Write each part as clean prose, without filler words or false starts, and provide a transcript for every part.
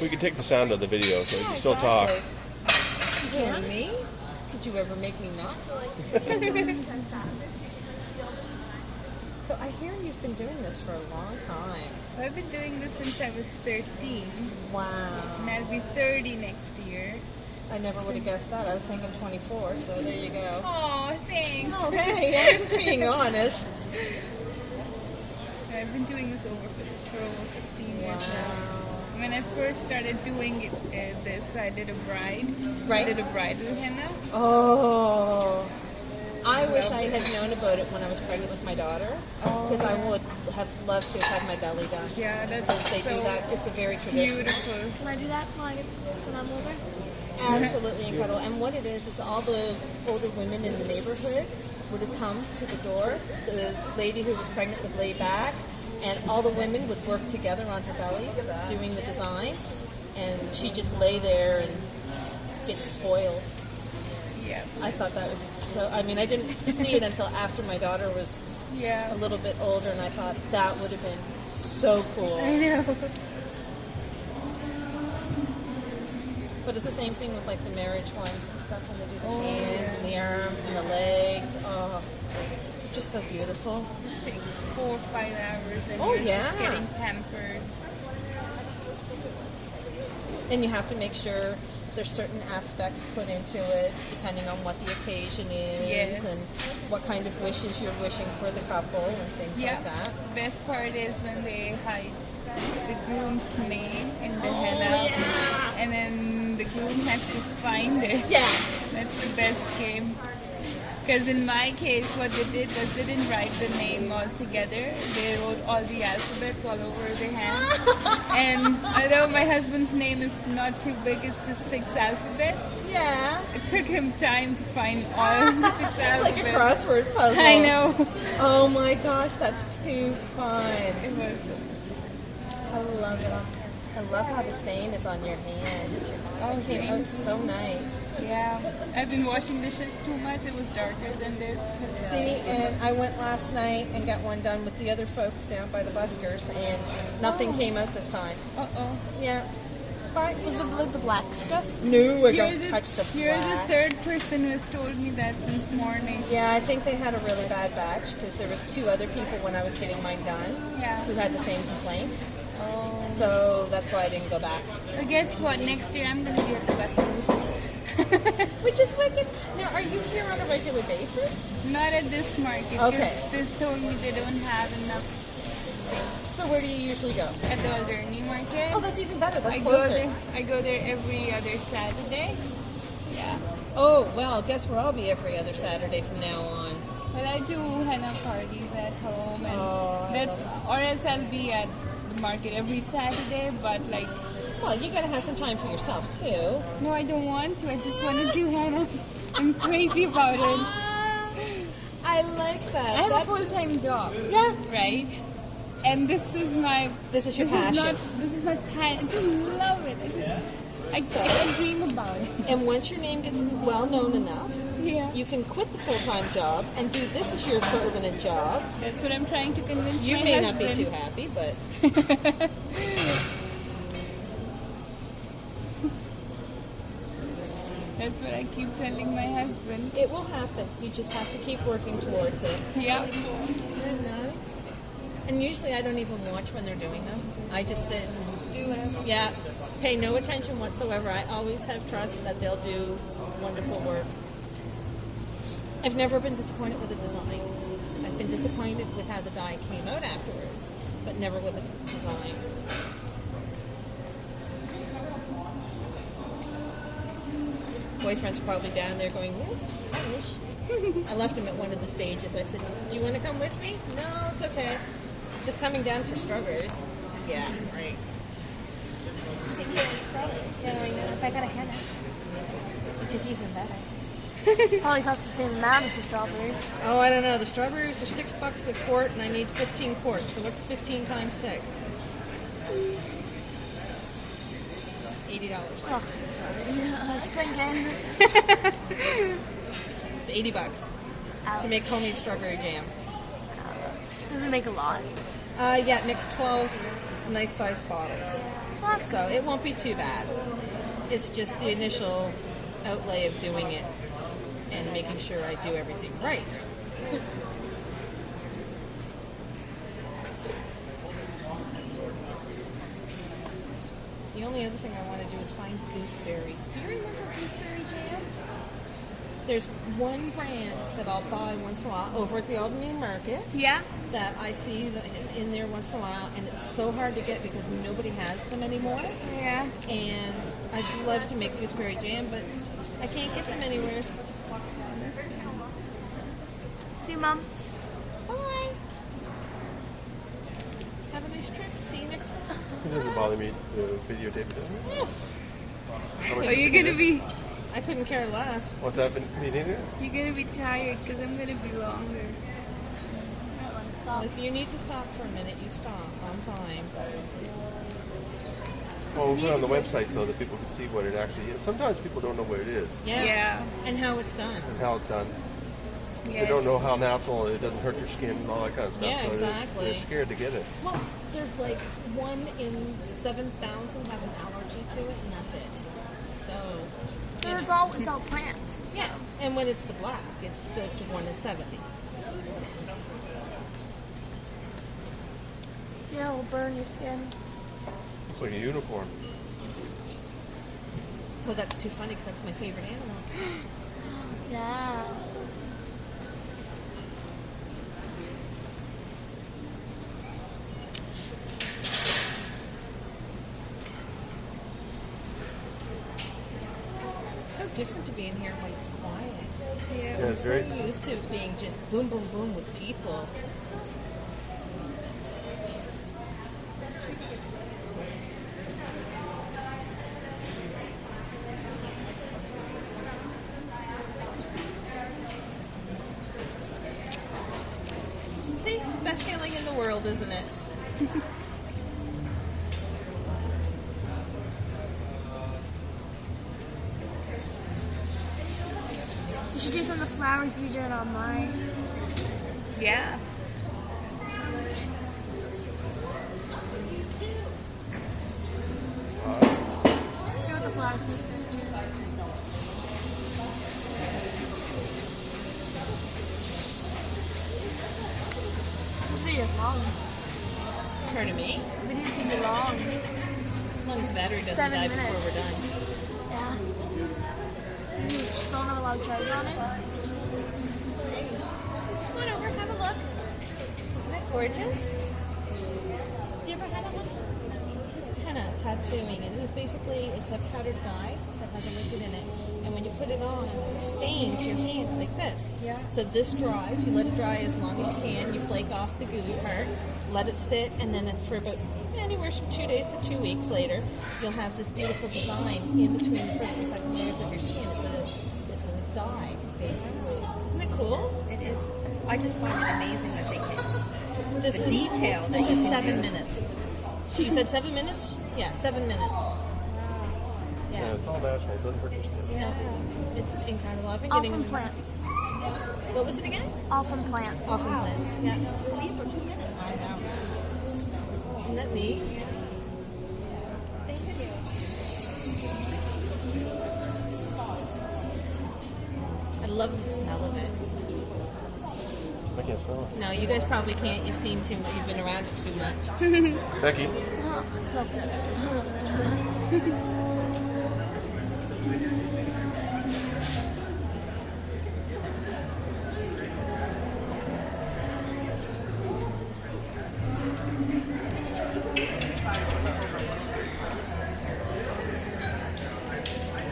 We can take the sound of the video, so you can still talk. You kidding me? Could you ever make me not? So I hear you've been doing this for a long time. I've been doing this since I was 13. Wow. And I'll be 30 next year. I never would have guessed that. I was thinking 24, so there you go. Oh, thanks. Oh, hey, I'm just being honest. I've been doing this for over 15 years now. Wow. When I first started doing this, I did a bride. Right. I did a bridal henna. Oh. I wish I had known about it when I was pregnant with my daughter, because I would have loved to have had my belly done. Yeah, that's because they so do that. It's a very traditional. beautiful. Can I do that when I'm older? Absolutely incredible. And what it is all the older women in the neighborhood would have come to the door. The lady who was pregnant would lay back, and all the women would work together on her belly doing the design, and she'd just lay there and get spoiled. Yeah. I thought that was so... I mean, I didn't see it until after my daughter was a little bit older, and I thought that would have been so cool. I know. But it's the same thing with like the marriage ones and stuff when they do the hands and the arms and the legs. Oh, just so beautiful. It just takes 4 or 5 hours and Oh, you're yeah. just getting pampered. And you have to make sure there's certain aspects put into it depending on what the occasion is Yes. and what kind of wishes you're wishing for the couple and things like that. Best part is when they hide the groom's name in the henna, and then the groom has to find it. Yeah. That's the best game. Because in my case, what they did was they didn't write the name all together. They wrote all the alphabets all over the hand. And although my husband's name is not too big, it's just 6 alphabets. Yeah. It took him time to find all the 6 It's alphabets. like a crossword puzzle. I know. Oh my gosh, that's too fun. It was. I love it. I love how the stain is on your hand. Oh, It came out thanks. so nice. Yeah. I've been washing dishes too much. It was darker than this. See, and I went last night and got one done with the other folks down by the buskers, and nothing came out this time. Uh-oh. Yeah. But Was it like the black stuff? no, I don't touch the You're the black. third person who has told me that since morning. Yeah, I think they had a really bad batch because there was 2 other people when I was getting mine done Yeah. who had the same complaint. Oh. So that's why I didn't go back. Well, guess what? Next year I'm going to be at the Buskers. Which is wicked. Now, are you here on a regular basis? Not at this market. Okay. Because they told me they don't have enough So where do you usually go? at the Alderney market. Oh, that's even better. That's I closer. go there every other Saturday. Yeah. Oh, well, guess where I'll be every other Saturday from now on. Well, I do henna parties at home, and or else I'll be at the market every Saturday. But like, Well, you gotta have some time for yourself, too. no, I don't want to. I just want to do henna. I'm crazy about it. I like that. I have That's- a full-time job, Yeah. right? And this is my This is your passion. This is my passion. I just love it. I dream about it. And once your name gets well known enough, Yeah. you can quit the full-time job and do this as your permanent job. That's what I'm trying to convince You my may husband. not be too happy, but That's what I keep telling my husband. it will happen. You just have to keep working towards it. Yeah. Isn't that nice? And usually I don't even watch when they're doing them. I just sit and Do whatever. yeah, pay no attention whatsoever. I always have trust that they'll do wonderful work. I've never been disappointed with a design. I've been disappointed with how the dye came out afterwards, but never with the design. Boyfriend's probably down there going, "What? I wish." I left him at one of the stages. I said, "Do you want to come with me?" "No, it's okay. Just coming down for strawberries." "Yeah, right." Yeah, I know. If I got a henna, which is even better. Probably costs the same amount as the strawberries. Oh, I don't know. The strawberries are $6 a quart, and I need 15 quarts. So what's 15 times 6? $80. Oh, thinking. It's $80 to make homemade strawberry jam. Doesn't make a lot. Yeah, mix 12 nice sized bottles. So it won't be too bad. It's just the initial outlay of doing it and making sure I do everything right. The only other thing I want to do is find gooseberries. Do you remember gooseberry jam? There's one brand that I'll buy once in a while over at the Albany Market Yeah. that I see in there once in a while, and it's so hard to get because nobody has them anymore. Yeah. And I'd love to make gooseberry jam, but I can't get them anywhere. See you, Mom. Bye. Have a nice trip. See you next time. It doesn't bother me to videotape it, does it? Yes. Are you gonna be? I couldn't care less. What's happening? You're gonna be tired because I'm gonna be longer. Well, if you need to stop for a minute, you stop. I'm fine. Well, we'll put it on the website so that people can see what it actually is. Sometimes people don't know what it is Yeah. Yeah. And how it's done. and how it's done. They Yes. don't know how natural it doesn't hurt your skin and all that kind of stuff. Yeah, so exactly. they're scared to get it. Well, there's like 1 in 7,000 have an allergy to it, and that's it. So, you It's know. all plants. Yeah, and when it's the black, it goes to 1 in 70. Yeah, it'll burn your skin. It's like a unicorn. Oh, that's too funny because that's my favorite animal. Yeah. It's so different to be in here when it's quiet. Yeah. Yeah, I'm it's so very. used to it being just boom, boom, boom with people. See, best feeling in the world, isn't it? You should do some of the flowers you did on mine. Yeah. Do with the flowers. This video's long. Pardon me? The video's gonna be long. As long as the battery doesn't 7 die minutes. before we're done. Yeah. Does your phone have a lot of charge on it? Come on over, have a look. Isn't that gorgeous? Have you ever had a look? This is henna tattooing, and this is basically, it's a powdered dye that has a liquid in it. And when you put it on, it stains your hand like this. Yeah. So this dries, you let it dry as long as you can, you flake off the gooey part, let it sit, and then for about anywhere from 2 days to 2 weeks later, you'll have this beautiful design in between the first and second layers of your skin. It's a dye, basically. Isn't it cool? It is. I just find it amazing that they can. This The is, detail that This you is can 7 do. minutes. She said 7 minutes? Yeah, 7 minutes. Yeah, Yeah. it's all natural. It doesn't hurt your skin. No, it's incredible. I've been All getting from plants. What was it again? All from plants. Awesome plants. Yeah. See for 2 minutes. I know. Isn't that neat? Thank you. I love the smell of it. I can't smell it. No, you guys probably can't. You've seen too much. You've been around it too much. Becky, Oh, it smells good.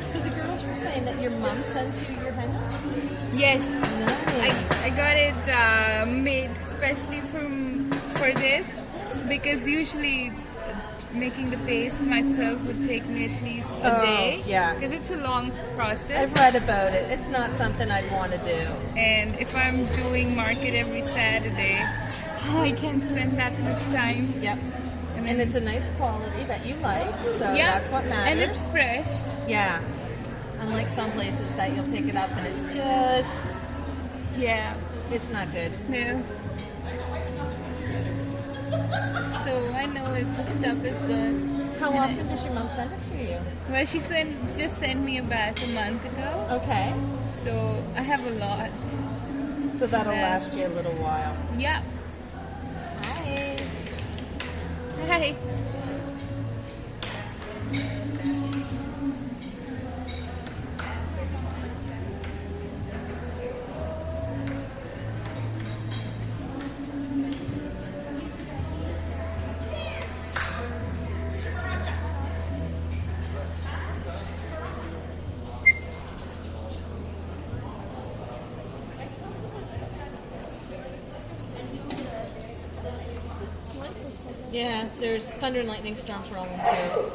So the girls were saying that your mom sends you your henna? Yes. Nice. I got it made specially for this because usually making the paste myself would take me at least a Oh, day. yeah. Because it's a long process. I've read about it. It's not something I'd want to do. And if I'm doing market every Saturday, I can't spend that much time. Yep. And And then- it's a nice quality that you like, so Yeah, that's what matters. and it's fresh. Yeah. Unlike some places that you'll pick it up and it's just, Yeah. it's not good. No. the stuff is done. How often does your mom send it to you? Well, she just sent me a batch a month ago, Okay. so I have a lot. So that'll last you a little while. Yeah. Hi. Hi. Yeah, there's thunder and lightning storms rolling through.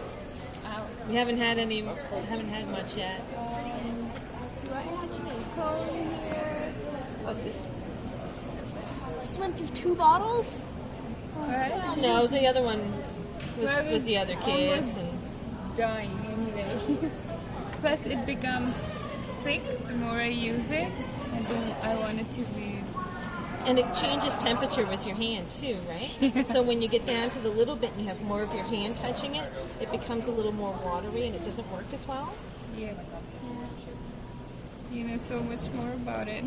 We haven't had much yet. Do I actually go here? Oh, this. Just went through 2 bottles? Well, no, the other one was Well, I with the was other kids. almost And dying anyway. Plus, it becomes thick the more I use it. I want it to be. And it changes temperature with your hand too, right? So when you get down to the little bit and you have more of your hand touching it, it becomes a little more watery and it doesn't work as well. Yeah. You know so much more about it.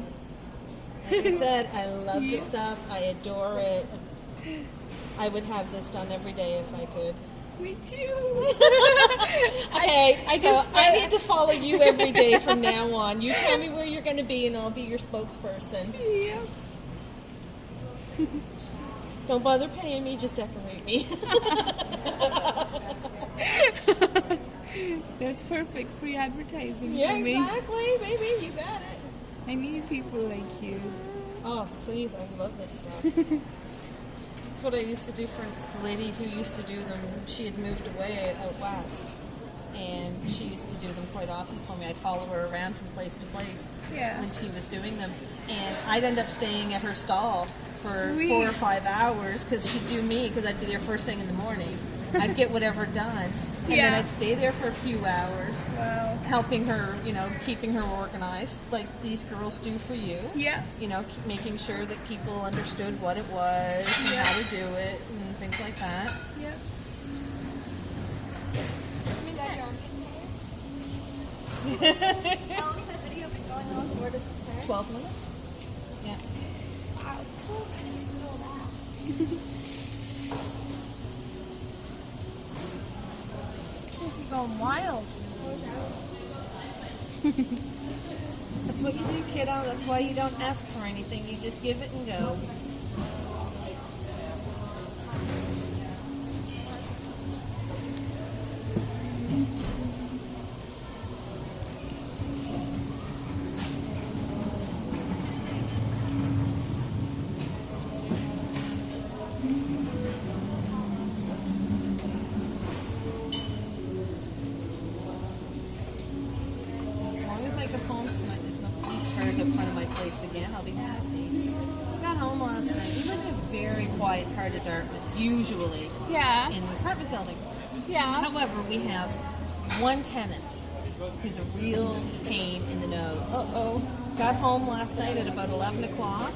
Like I said, I love the Yeah. stuff. I adore it. I would have this done every day if I could. Me too. Okay, I so just I need to follow you every day from now on. You tell me where you're going to be and I'll be your spokesperson. Yeah. Don't bother paying me, just decorate me. That's perfect. Free advertising Yeah, for me. exactly, baby. You got it. I need people like you. Oh, please, I love this stuff. That's what I used to do for the lady who used to do them. She had moved away out west, and she used to do them quite often for me. I'd follow her around from place to place Yeah. when she was doing them, and I'd end up staying at her stall for Sweet. 4 or 5 hours because she'd do me because I'd be there first thing in the morning. I'd get whatever done, and then Yeah. I'd stay there for a few hours, Wow. helping her, keeping her organized like these girls do for you. Yeah. Making sure that people understood what it was and how to do it and things like that. Yeah. How long has that video been going on? Where does it say? 12 minutes? Yeah. Wow, cool. I didn't know that. This is going wild. That's what you do, kiddo. That's why you don't ask for anything. You just give it and go. As long as I get home tonight, there's no police cars up front of my place again. I'll be happy. I got home last night. We live in a very quiet part of Dartmouth, usually Yeah. in an apartment building. Yeah. However, we have one tenant who's a real pain in the nose. Uh-oh. Got home last night at about 11 o'clock.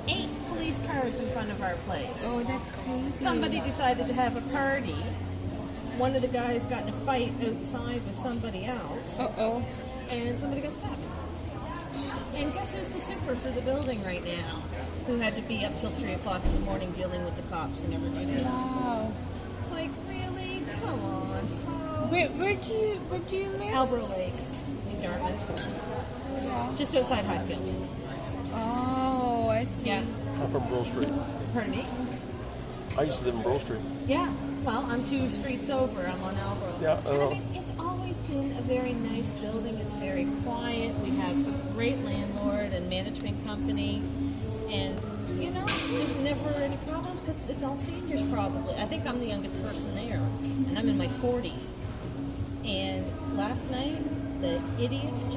8 police cars in front of our place. Oh, that's crazy. Somebody decided to have a party. One of the guys got in a fight outside with somebody else, Uh-oh. and somebody got stabbed. And guess who's the super for the building right now? Who had to be up till 3 o'clock in the morning dealing with the cops and everybody. Wow. It's like, really? Come on, folks. Where do you live? Albro Lake in Dartmouth. Yeah. Just outside Highfield. Oh, I see. Yeah. I'm from Brill Street. Pardon me? I used to live in Brill Street. Yeah. Well, I'm 2 streets over. I'm on Albro. Yeah, And I mean, it's always been a very nice building. It's very quiet. We have a great landlord and management company. And, there's never any problems because it's all seniors probably. I think I'm the youngest person there. And I'm in my 40s. And last night, the idiots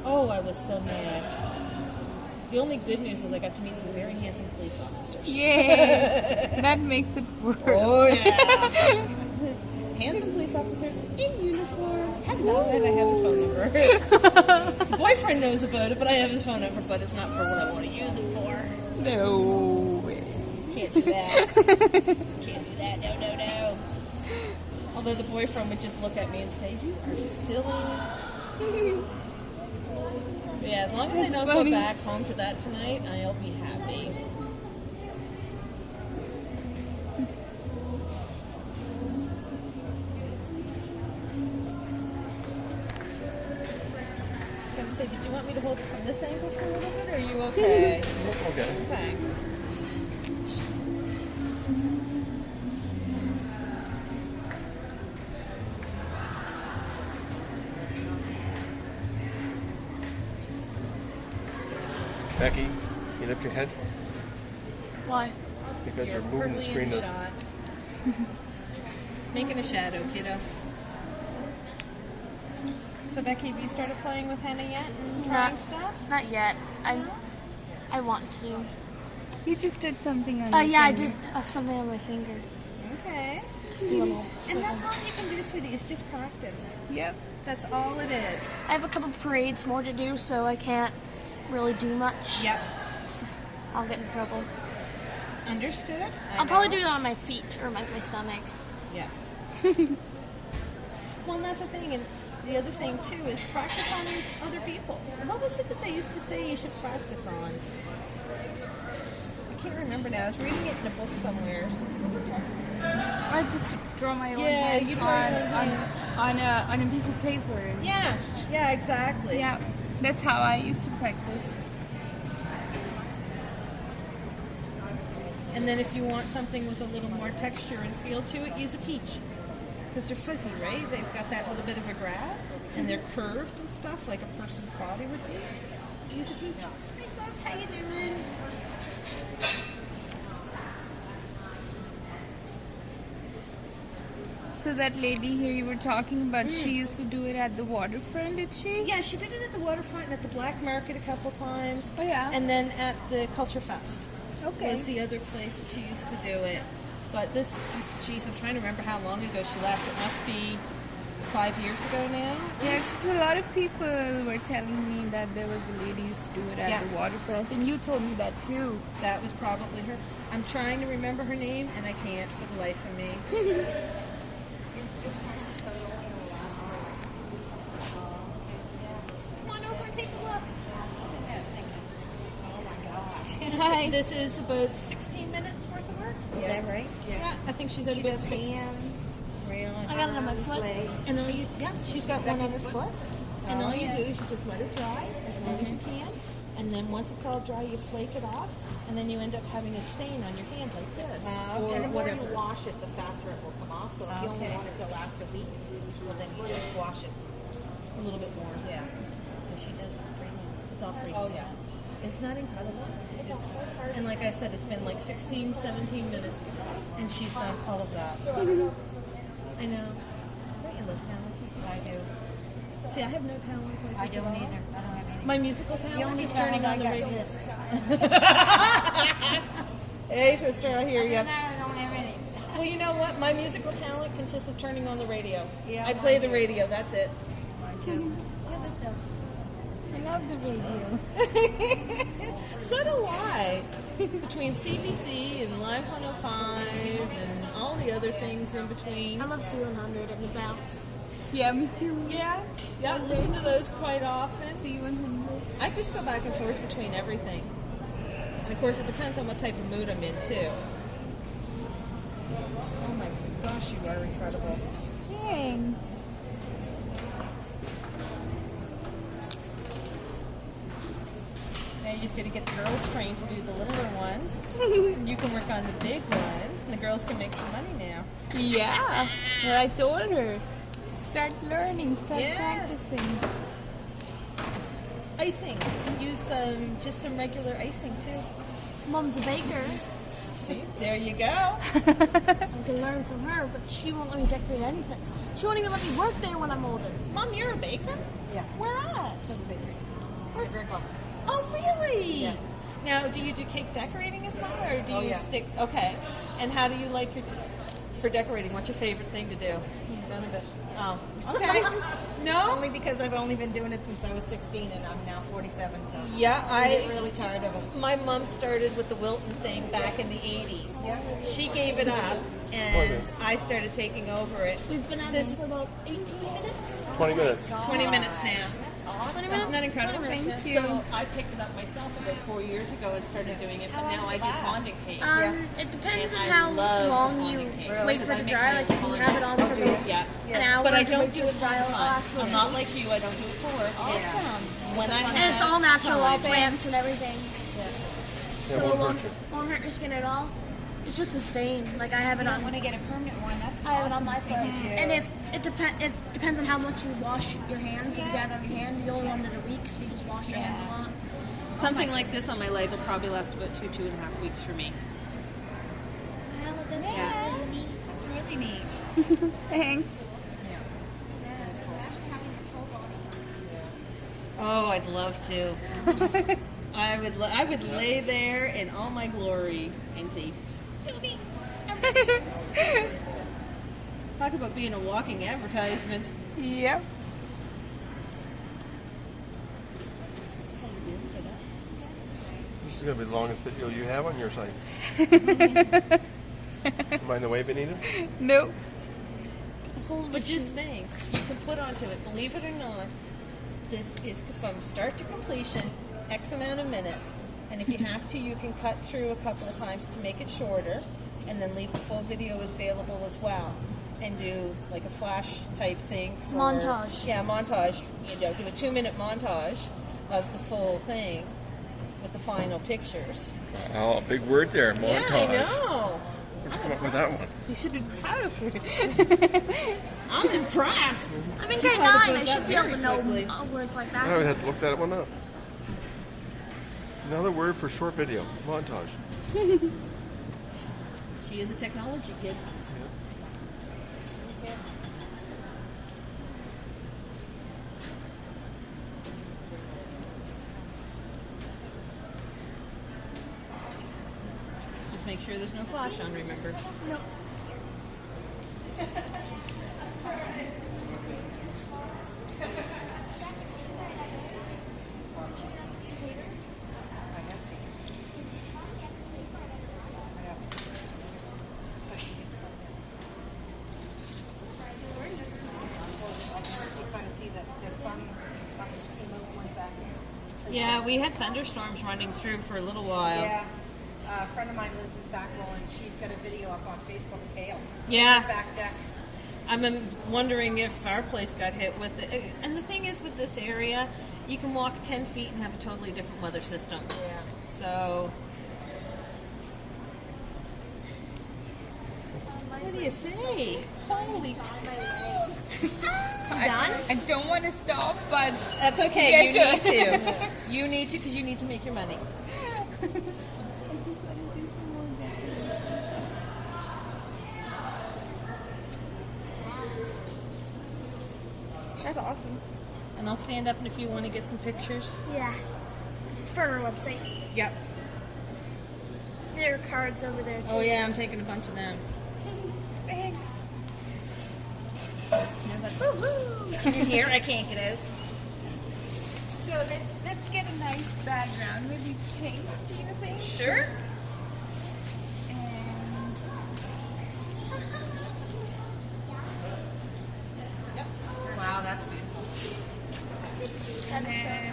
I was so mad. The only good news is I got to meet some very handsome police officers. Yay. That makes it worse. Oh, yeah. Handsome police officers in uniform. Hello, and I have his phone number. The boyfriend knows about it, but I have his phone number, but it's not for what I want to use it for. No way. Can't do that. Can't do that. No, no, no. Although the boyfriend would just look at me and say, "You are silly." Yeah, as long as I don't go back home to that tonight, I'll be happy. I was gonna say, did you want me to hold it from this angle for a little bit, or are you okay? Okay. Okay. Becky, you lift your head Why? because You're you're moving the perfectly screen. in the shot. Making a shadow, kiddo. So Becky, have you started playing with henna yet and trying stuff? Not yet. I want to. You just did something on your Yeah, I finger. did have something on my finger. Okay. Just a little. And that's all you can do, sweetie. It's just practice. Yep. That's all it is. I have a couple parades more to do, so I can't really do much. Yep. So I'll get in trouble. Understood. I'll probably do it on my feet or my stomach. Yeah. Well, and that's the thing, and the other thing too is practice on other people. What was it that they used to say you should practice on? I can't remember now. I was reading it in a book somewhere. I just draw my own Yeah, head you draw your own on a piece of paper. And Yeah. Yeah. Exactly. yeah, that's how I used to practice. And then if you want something with a little more texture and feel to it, use a peach. Because they're fuzzy, right? They've got that little bit of a grab, and they're curved and stuff, like a person's body would be. Use a peach. Hey folks, how you doing? So that lady here you were talking about, she used to do it at the waterfront, did she? Yeah, she did it at the waterfront and at the black market a couple times. Oh, yeah. And then at the Culture Fest. Okay. Was the other place that she used to do it. But this, geez, I'm trying to remember how long ago she left. It must be 5 years ago now. Yeah, 'cause a lot of people were telling me that there was a lady who used to do it at Yeah. the waterfront, and you told me that too. That was probably her. I'm trying to remember her name, and I can't for the life of me. Come on over and take a look. Hi. This is about 16 minutes worth of work. Is that right? Yeah, I think she's at She about does 16. hands, rayon, I got it on my foot. legs. And all you, yeah, she's got one on her foot. And all you do is you just let it dry as long as you can. And then once it's all dry, you flake it off. And then you end up having a stain on your hand like this. Or And the more whatever. you wash it, the faster it will come off. So if you only Okay. want it to last a week, well, then you just wash it. A little bit more. Yeah. And she does it for free. It's all free. Oh, yeah. Isn't that incredible? And like I said, it's been like 16, 17 minutes. And she's done all of that. I know. Don't you love talent? I do. See, I have no talents like I this at don't all. either. I don't have any. My musical talent only is turning on talent the I radio. got Hey, sister, I hear you. I don't have any. Well, you know what? My musical talent consists of turning on the radio. Yeah, I play the radio. That's it. I love the radio. So do I. Between CBC and Live 105 and all the other things in between. I love C100 and the bounce. Yeah, me too. Yeah, I listen to those quite often. C100. I just go back and forth between everything. And of course, it depends on what type of mood I'm in, too. Oh my gosh, you are incredible. Thanks. Now you just got to get the girls trained to do the littler ones. You can work on the big ones, and the girls can make some money now. Yeah. Well, I told her, start learning, start Yeah. practicing. Icing. Use just some regular icing, too. Mom's a baker. See, there you go. I can learn from her, but she won't let me decorate anything. She won't even let me work there when I'm older. Mom, you're a baker? Yeah. Where at? It's a bakery. Where's Very clever. Oh, really? Yeah. Now, do you do cake decorating as well, or do Oh, you yeah. stick? Okay. And how do you like your For decorating, what's your favorite thing to do? None of it. Oh, okay. No? Only because I've only been doing it since I was 16 and I'm now 47, so Yeah, I get really tired of it. My mom started with the Wilton thing back in the 80s. Yeah. She gave it up, and I started taking over it. We've been at this for about 18 minutes. 20 minutes. 20 minutes now. 20 minutes? Isn't that incredible? 20 minutes, Thank yeah. you. So I picked it up myself about 4 years ago and started doing it, but now I do fondant cake. It depends on And I how love long the you fondant cake. wait for it to dry. Like if you have it on for about Yeah. an hour, But I you don't wait do for it the dry all the time. last I'm minute. not like you. I don't do it for work. Awesome. When I have And it's all natural, all time. plants and everything. Yeah, So it won't won't, hurt you. won't hurt your skin at all. It's just a stain. Like I have it on. Want to get a permanent one? That's I have it on awesome my thing foot. to do. And if it depends on how much you wash your hands. If you got it on your hand, you only want it a week, so you just wash your hands a lot. Something like this on my leg will probably last about 2.5 weeks for me. Well, that's Yeah. really neat. It's really neat. Thanks. Oh, I'd love to. I would lay there in all my glory and say, talk about being a walking advertisement. Yep. This is going to be the longest video you have on your site. Mind the way, Vineeta? Nope. But just think, you can put onto it, believe it or not, this is from start to completion, X amount of minutes. And if you have to, you can cut through a couple of times to make it shorter, and then leave the full video as available as well. And do like a flash type thing for Montage. Yeah, montage. You know, do a 2-minute montage of the full thing with the final pictures. Oh, a big word there, montage. Yeah, I know. Where'd you come up with that one? You should be proud of her. I'm impressed. I'm in She grade 9. probably I put should that be able to very know quickly. words like I that. would have to look that one up. Another word for short video, montage. She is a technology kid. Just make sure there's no flash on, remember? No. Yeah, we had thunderstorms running through for a little while. Yeah. A friend of mine lives in Sackville and she's got a video up on Facebook of hail. Yeah. Back deck. I'm wondering if our place got hit with it. And the thing is, with this area, you can walk 10 feet and have a totally different weather system. Yeah. So, what do you say? Holy I don't want to stop, but That's okay. Yeah, you sure. need to. You need to because you need to make your money. I just want to do some more dance. That's awesome. And I'll stand up and if you want to get some pictures. Yeah. This is for our website. Yep. There are cards over there too. Oh yeah, I'm taking a bunch of them. Thanks. In here, I can't get out. So let's get a nice background. Maybe pink, do you think? Sure. And Wow, that's beautiful. and then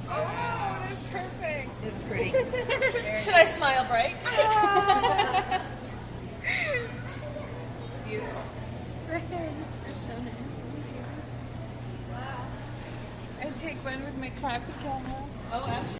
oh, that's perfect. It's pretty. Should I smile bright? It's beautiful. That's so nice. Wow. I take one with my crappy camera. Oh, absolutely.